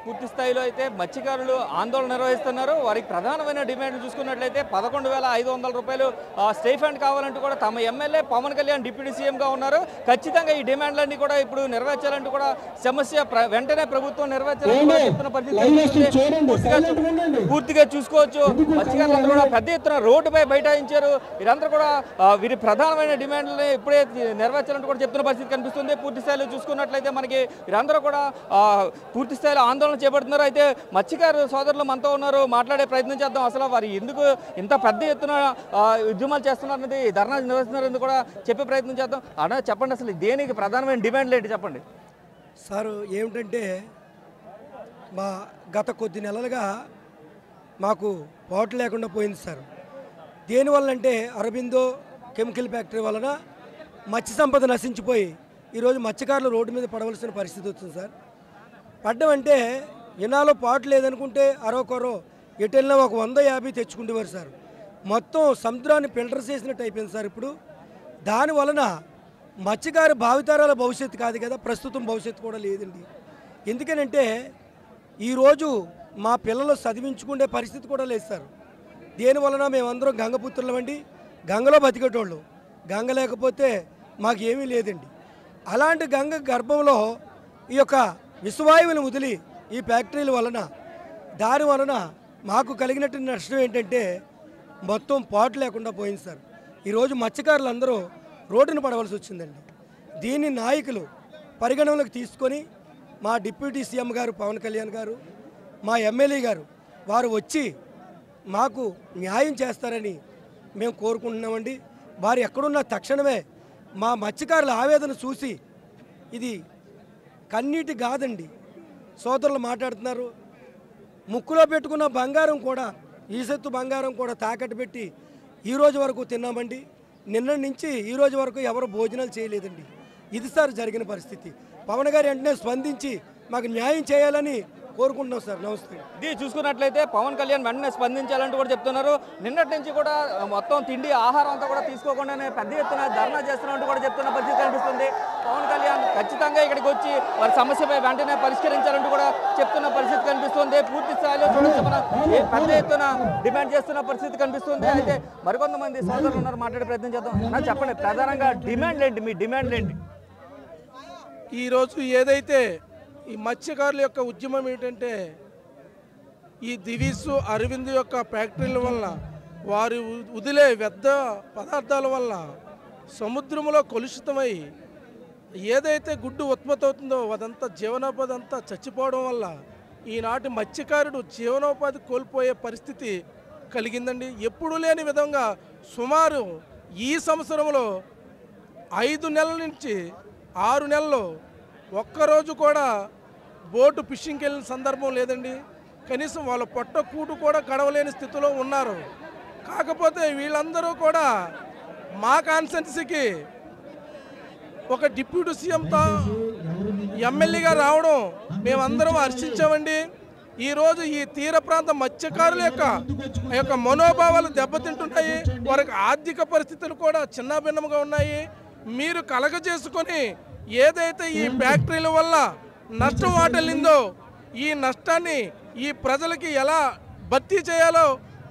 పూర్తి స్థాయిలో అయితే మత్స్యకారులు ఆందోళన నిర్వహిస్తున్నారు. వారికి ప్రధానమైన డిమాండ్ చూసుకున్నట్లయితే 11,500 రూపాయలు స్టైఫండ్ కావాలంటూ కూడా తమ ఎమ్మెల్యే పవన్ కళ్యాణ్ డిప్యూటీ సీఎంగా ఉన్నారు. ఖచ్చితంగా ఈ డిమాండ్లన్నీ కూడా ఇప్పుడు నెరవేర్చాలంటూ కూడా సమస్య వెంటనే ప్రభుత్వం నెరవేర్చాలని చెప్తున్న పరిస్థితి పూర్తిగా చూసుకోవచ్చు. మత్స్యకారులందరూ కూడా పెద్ద ఎత్తున రోడ్డుపై బైఠాయించారు. వీరందరూ కూడా వీరి ప్రధానమైన డిమాండ్లని ఇప్పుడే నెరవేర్చాలంటూ కూడా చెప్తున్న పరిస్థితి కనిపిస్తుంది. పూర్తి స్థాయిలో చూసుకున్నట్లయితే మనకి వీరందరూ కూడా పూర్తి స్థాయిలో ఆందోళన చేపడుతున్నారు. అయితే మత్స్యకారు సోదరులు మనతో ఉన్నారు, మాట్లాడే ప్రయత్నం చేద్దాం. అసలు వారు ఎందుకు ఇంత పెద్ద ఎత్తున ఉద్యమాలు చేస్తున్నారు అనేది, ధర్నా నిర్వహిస్తున్నారు కూడా చెప్పే ప్రయత్నం చేద్దాం. అన్న చెప్పండి, అసలు దేనికి ప్రధానమైన డిమాండ్లు ఏంటి చెప్పండి. సార్ ఏమిటంటే మా గత కొద్ది నెలలుగా మాకు పోటు లేకుండా పోయింది సార్. దేనివల్ల అంటే అరబిందో కెమికల్ ఫ్యాక్టరీ వలన మత్స్య సంపద నశించిపోయి ఈరోజు మత్స్యకారులు రోడ్డు మీద పడవలసిన పరిస్థితి వచ్చింది సార్. పడ్డం అంటే ఇనాలో పాటు లేదనుకుంటే అరొకరో ఎటు వెళ్ళినా ఒక 150 తెచ్చుకుంటేవారు సార్. మొత్తం సముద్రాన్ని ఫిల్టర్ చేసినట్టు అయిపోయింది సార్. ఇప్పుడు దానివలన మత్స్యకారు భావితరాల భవిష్యత్తు కాదు కదా, ప్రస్తుతం భవిష్యత్తు కూడా లేదండి. ఎందుకనంటే ఈరోజు మా పిల్లలు చదివించుకునే పరిస్థితి కూడా లేదు సార్. దేనివలన మేమందరం గంగపుత్రులమండి, గంగలో బతికేటోళ్ళు. గంగ లేకపోతే మాకేమీ లేదండి. అలాంటి గంగ గర్భంలో ఈ యొక్క విషవాయువుని వదిలి ఈ ఫ్యాక్టరీల వలన దాని వలన మాకు కలిగినటువంటి నష్టం ఏంటంటే మొత్తం పాటు లేకుండా పోయింది సార్. ఈరోజు మత్స్యకారులందరూ రోడ్డును పడవలసి వచ్చిందండి. దీన్ని నాయకులు పరిగణనలోకి తీసుకొని మా డిప్యూటీ సీఎం గారు పవన్ కళ్యాణ్ గారు, మా ఎమ్మెల్యే గారు వారు వచ్చి మాకు న్యాయం చేస్తారని మేము కోరుకుంటున్నామండి. వారు ఎక్కడున్న తక్షణమే మా మత్స్యకారుల ఆవేదన చూసి, ఇది కన్నీటి కాదండి, సోదరులు మాట్లాడుతున్నారు. ముక్కులో పెట్టుకున్న బంగారం కూడా, ఈసెత్తు బంగారం కూడా తాకట్టు పెట్టి ఈరోజు వరకు తిన్నామండి. నిన్న నుంచి ఈరోజు వరకు ఎవరు భోజనాలు చేయలేదండి. ఇది సార్ జరిగిన పరిస్థితి. పవన్ గారు వెంటనే స్పందించి మాకు న్యాయం చేయాలని కోరుకుంటున్నాం సార్. నమస్తే. ఇది చూసుకున్నట్లయితే పవన్ కళ్యాణ్ వెంటనే స్పందించాలంటూ కూడా చెప్తున్నారు. నిన్నటి నుంచి కూడా మొత్తం తిండి ఆహారం అంతా కూడా తీసుకోకుండానే పెద్ద ఎత్తున ధర్నా చేస్తున్నట్టు కూడా చెప్తున్న పరిస్థితి కనిపిస్తుంది. పవన్ కళ్యాణ్ ఖచ్చితంగా ఇక్కడికి వచ్చి వారి సమస్యపై వెంటనే పరిష్కరించాలంటూ కూడా చెప్తున్న పరిస్థితి కనిపిస్తుంది. పూర్తి స్థాయిలో చూడొచ్చు, మనం పెద్ద ఎత్తున డిమాండ్ చేస్తున్న పరిస్థితి కనిపిస్తుంది. అయితే మరికొంతమంది సోదరులు ఉన్నారు, మాట్లాడే ప్రయత్నం చేద్దాం. చెప్పండి, ప్రధానంగా డిమాండ్లు ఏంటి, మీ డిమాండ్లు ఏంటి? ఈరోజు ఏదైతే ఈ మత్స్యకారుల యొక్క ఉద్యమం ఏంటంటే, ఈ దివీసు అరవింద్ యొక్క ఫ్యాక్టరీల వల్ల వారు వదిలే వ్యర్థ పదార్థాల వల్ల సముద్రంలో కలుషితమై ఏదైతే గుడ్డు ఉత్పత్తి అవుతుందో అదంతా జీవనోపాధి అంతా చచ్చిపోవడం వల్ల ఈనాటి మత్స్యకారుడు జీవనోపాధి కోల్పోయే పరిస్థితి కలిగిందండి. ఎప్పుడూ లేని విధంగా సుమారు ఈ సంవత్సరంలో 5 నెలల నుంచి 6 నెలలు ఒక్కరోజు కూడా బోటు ఫిషింగ్కి వెళ్ళిన సందర్భం లేదండి. కనీసం వాళ్ళ పొట్ట కూటు కూడా గడవలేని స్థితిలో ఉన్నారు. కాకపోతే వీళ్ళందరూ కూడా మా కాన్స్టిట్యున్సీకి ఒక డిప్యూటీ సీఎంతో ఎమ్మెల్యేగా రావడం మేమందరం హర్షించామండి. ఈరోజు ఈ తీర ప్రాంత మత్స్యకారుల యొక్క మనోభావాలు దెబ్బతింటున్నాయి. వారికి ఆర్థిక పరిస్థితులు కూడా చిన్నాభిన్నముగా ఉన్నాయి. మీరు కలగజేసుకొని ఏదైతే ఈ ఫ్యాక్టరీల వల్ల నష్టం వాటిల్లిందో ఈ నష్టాన్ని ఈ ప్రజలకి ఎలా భర్తీ చేయాలో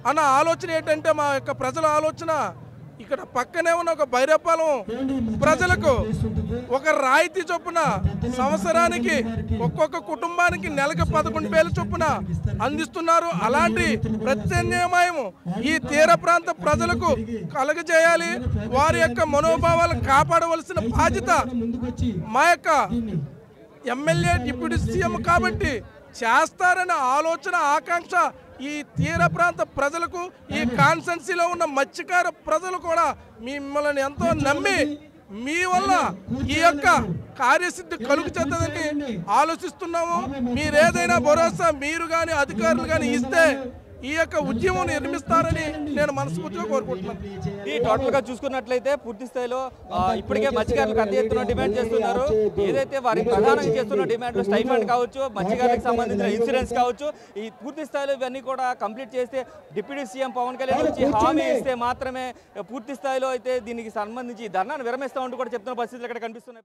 అన్న ఆలోచన ఏంటంటే, మా యొక్క ప్రజల ఆలోచన ఇక్కడ పక్కనే ఉన్న ఒక భైరపాలెం ప్రజలకు ఒక రాయితీ చొప్పున సంవత్సరానికి ఒక్కొక్క కుటుంబానికి నెలకు 11,000 చొప్పున అందిస్తున్నారు. అలాంటి ప్రత్యామ్నాయం ఈ తీర ప్రాంత ప్రజలకు కలగజేయాలి. వారి యొక్క మనోభావాలను కాపాడవలసిన బాధ్యత మా యొక్క ఎమ్మెల్యే డిప్యూటీ సీఎం కాబట్టి చేస్తారనే ఆలోచన ఆకాంక్ష ఈ తీర ప్రాంత ప్రజలకు, ఈ కాన్స్టిట్యున్సీలో ఉన్న మత్స్యకార ప్రజలు కూడా మిమ్మల్ని ఎంతో నమ్మి మీ వల్ల ఈ యొక్క కార్యసిద్ధి కలుగు చేస్తుందని ఆలోచిస్తున్నాము. మీరేదైనా భరోసా మీరు కానీ అధికారులు కానీ ఇస్తే ఈ యొక్క ఉద్యమం నిర్మిస్తారని నేను మనస్ఫూర్తిగా కోరుకుంటున్నాను. ఈ టోటల్ గా చూసుకున్నట్లయితే పూర్తి స్థాయిలో ఇప్పటికే మత్స్యకారులకు పెద్ద ఎత్తున డిమాండ్ చేస్తున్నారు. ఏదైతే వారి ప్రధానంగా చేస్తున్న డిమాండ్లు స్టైఫండ్ కావచ్చు, మత్స్యకారులకు సంబంధించిన ఇన్సూరెన్స్ కావచ్చు, ఈ పూర్తి స్థాయిలో ఇవన్నీ కూడా కంప్లీట్ చేస్తే డిప్యూటీ సీఎం పవన్ కళ్యాణ్ వచ్చి హామీ ఇస్తే మాత్రమే పూర్తి స్థాయిలో అయితే దీనికి సంబంధించి ధర్నాను విరమిస్తామంటూ కూడా చెప్తున్న పరిస్థితులు ఇక్కడ కనిపిస్తున్నాయి.